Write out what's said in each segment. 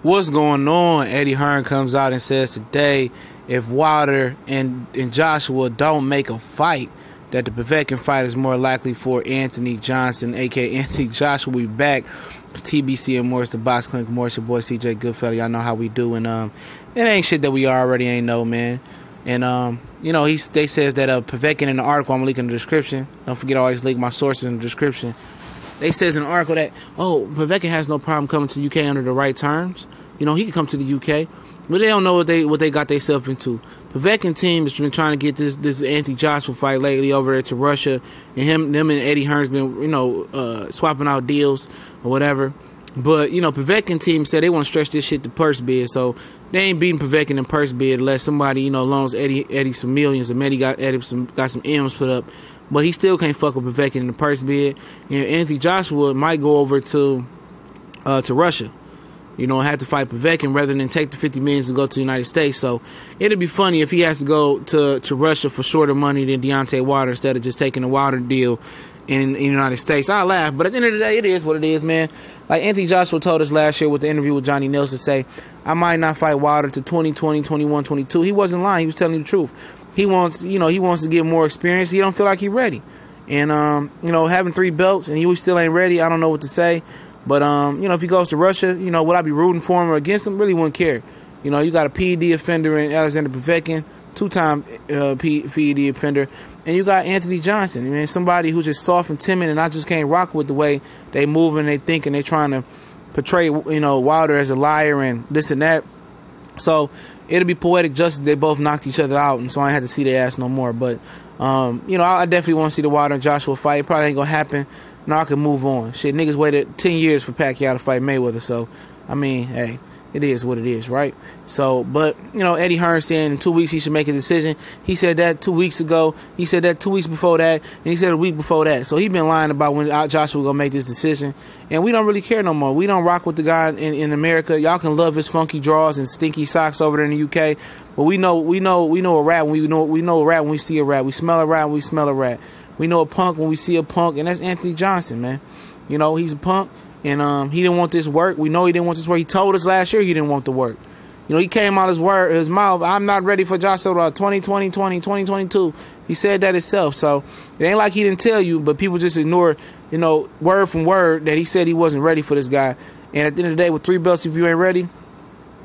What's going on? Eddie Hearn comes out and says today, if Wilder and Joshua don't make a fight, that the Povetkin fight is more likely for Anthony Johnson, a.k.a. Anthony Joshua. We back. It's TBC and Morris, the Box Clinic. Morris, your boy CJ Goodfellow. Y'all know how we do. And it ain't shit that we already ain't know, man. And, they says that Povetkin in the article, I'm linking in the description. Don't forget, I always link my sources in the description. They says in the article that, Povetkin has no problem coming to the UK under the right terms. He can come to the UK. But they don't know what they got themselves into. Povetkin team has been trying to get this Anthony Joshua fight lately over there to Russia, and them and Eddie Hearn's been swapping out deals or whatever. But Povetkin team said they want to stretch this shit to purse bid, so they ain't beating Povetkin in purse bid unless somebody loans Eddie some millions, and Eddie got some M's put up, but he still can't fuck with Povetkin in the purse bid. And Anthony Joshua might go over to Russia. Have to fight Povetkin rather than take the $50 million and go to the United States. So it'd be funny if he has to go to Russia for shorter money than Deontay Wilder instead of just taking the Wilder deal in the United States. I laugh, but at the end of the day, it is what it is, man. Like Anthony Joshua told us last year with the interview with Johnny Nelson, say, I might not fight Wilder to 2020, 21, 22. He wasn't lying. He was telling you the truth. He wants to get more experience. He don't feel like he's ready. And, having 3 belts and he still ain't ready, I don't know what to say. But, if he goes to Russia, would I be rooting for him or against him? Really wouldn't care. You got a PED offender in Alexander Povetkin, 2-time PED offender. And you got Anthony Johnson, man, somebody who's just soft and timid, and I just can't rock with the way they move and they think, and they trying to portray, Wilder as a liar and this and that. So it'll be poetic justice. They both knocked each other out, and so I ain't had to see their ass no more. But, I definitely want to see the Wilder and Joshua fight. It probably ain't going to happen. Now I can move on. Shit, niggas waited 10 years for Pacquiao to fight Mayweather. So, hey, it is what it is, right? So, but, Eddie Hearn saying in 2 weeks he should make a decision. He said that 2 weeks ago. He said that 2 weeks before that. And he said a week before that. So he been lying about when Joshua going to make this decision. And we don't really care no more. We don't rock with the guy in America. Y'all can love his funky draws and stinky socks over there in the UK. But we know a rat when we know a rat when we see a rat. We smell a rat when we smell a rat. We know a punk when we see a punk, and that's Anthony Johnson, man. He's a punk, and he didn't want this work. We know he didn't want this work. He told us last year he didn't want the work. He came out his mouth, I'm not ready for Joshua 2022. He said that himself, so it ain't like he didn't tell you, but people just ignore, word from word that he said he wasn't ready for this guy. And at the end of the day, with 3 belts, if you ain't ready,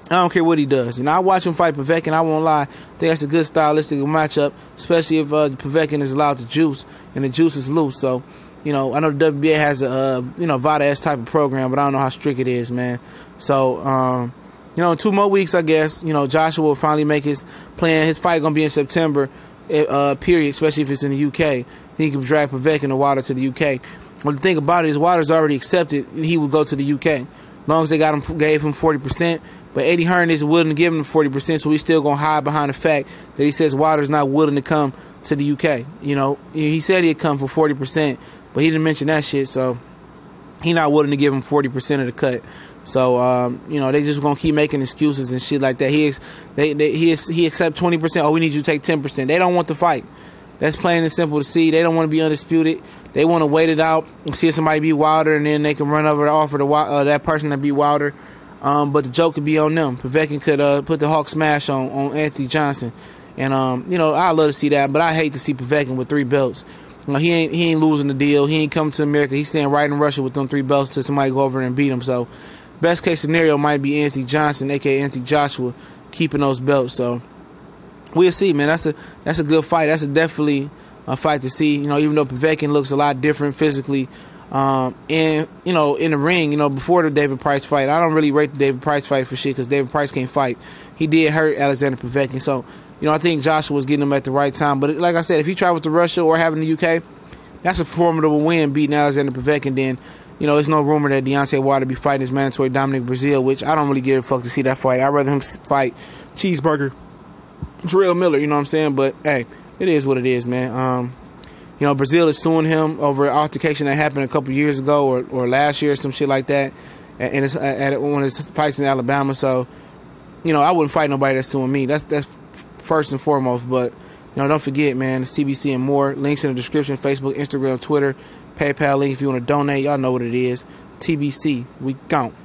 I don't care what he does. I watch him fight Povetkin. I won't lie. I think that's a good stylistic matchup, especially if Povetkin is allowed to juice and the juice is loose. So, I know the WBA has a, VADA-S type of program, but I don't know how strict it is, man. So, in 2 more weeks, I guess, Joshua will finally make his plan. His fight going to be in September, period, especially if it's in the UK. He can drag Povetkin and Wilder to the UK. Well, the thing about it is Wilder's already accepted he would go to the UK. As long as they gave him 40%. But Eddie Hearn isn't willing to give him 40%, so he's still going to hide behind the fact that he says Wilder's not willing to come to the UK. He said he'd come for 40%, but he didn't mention that shit, so he's not willing to give him 40% of the cut. So, they just going to keep making excuses and shit like that. He accept 20%. Oh, we need you to take 10%. They don't want the fight. That's plain and simple to see. They don't want to be undisputed. They want to wait it out, see somebody beat Wilder, and then they can run over to offer that person that beat Wilder. But the joke could be on them. Povetkin could put the Hawk smash on Anthony Johnson. And, I'd love to see that. But I hate to see Povetkin with 3 belts. He ain't losing the deal. He ain't coming to America. He's staying right in Russia with them 3 belts till somebody go over and beat him. So, best case scenario might be Anthony Johnson, a.k.a. Anthony Joshua, keeping those belts. So, we'll see, man. That's a good fight. That's definitely a fight to see. Even though Povetkin looks a lot different physically. In the ring, before the David Price fight, I don't really rate the David Price fight for shit because David Price can't fight. He did hurt Alexander Povetkin, so I think Joshua was getting him at the right time. But like I said, if he travels to Russia or having the UK, that's a formidable win beating Alexander Povetkin. Then there's no rumor that Deontay Wilder be fighting his mandatory Dominic Breazeale, which I don't really give a fuck to see that fight. I'd rather him fight Cheeseburger Jarrell Miller. You know what I'm saying? But hey, it is what it is, man. Brazil is suing him over an altercation that happened a couple years ago or last year or some shit like that. And it's at one of his fights in Alabama. So, I wouldn't fight nobody that's suing me. That's first and foremost. But, don't forget, man, it's TBC and more. Links in the description, Facebook, Instagram, Twitter, PayPal link if you want to donate. Y'all know what it is. TBC, we gone.